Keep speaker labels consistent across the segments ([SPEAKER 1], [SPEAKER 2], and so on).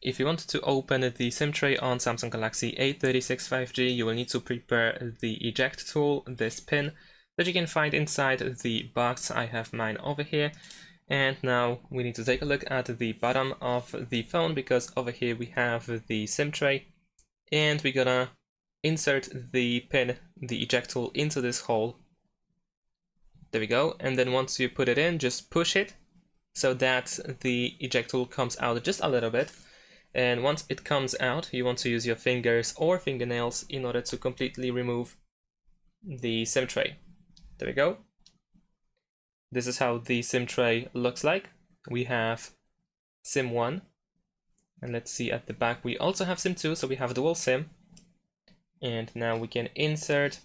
[SPEAKER 1] if you want to open the SIM tray on Samsung Galaxy A36 5G, you will need to prepare the eject tool, this pin that you can find inside the box. I have mine over here. And now we need to take a look at the bottom of the phone, because over here we have the SIM tray, and we're gonna insert the pin, the eject tool, into this hole. There we go. And then once you put it in, just push it so that the eject tool comes out just a little bit. And once it comes out, you want to use your fingers or fingernails in order to completely remove the SIM tray. There we go. This is how the SIM tray looks like. We have SIM 1, and let's see at the back we also have SIM 2, so we have dual SIM. And now we can insert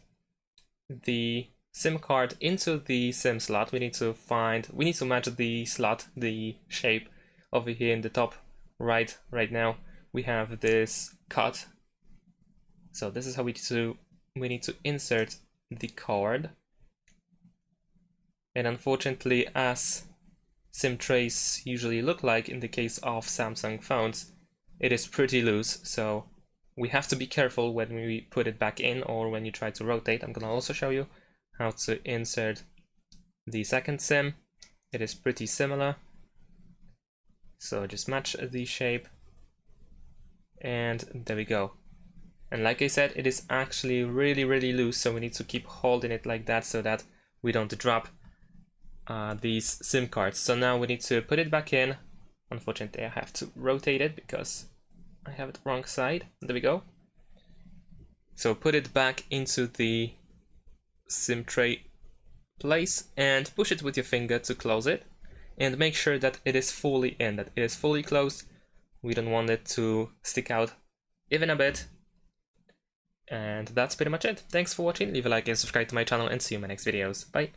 [SPEAKER 1] the SIM card into the SIM slot. We need to match the slot, the shape over here in the top right now. We have this cut. So this is how we need to insert the card. And unfortunately, as SIM trays usually look like in the case of Samsung phones, it is pretty loose, so we have to be careful when we put it back in or when you try to rotate. I'm gonna also show you how to insert the second SIM. It is pretty similar. So just match the shape, and there we go. And like I said, it is actually really loose, so we need to keep holding it like that so that we don't drop these SIM cards. So now we need to put it back in. Unfortunately, I have to rotate it because I have it wrong side. There we go. So put it back into the SIM tray place and push it with your finger to close it, and make sure that it is fully in, that it is fully closed. We don't want it to stick out even a bit. And that's pretty much it. Thanks for watching. Leave a like and subscribe to my channel, and see you in my next videos. Bye.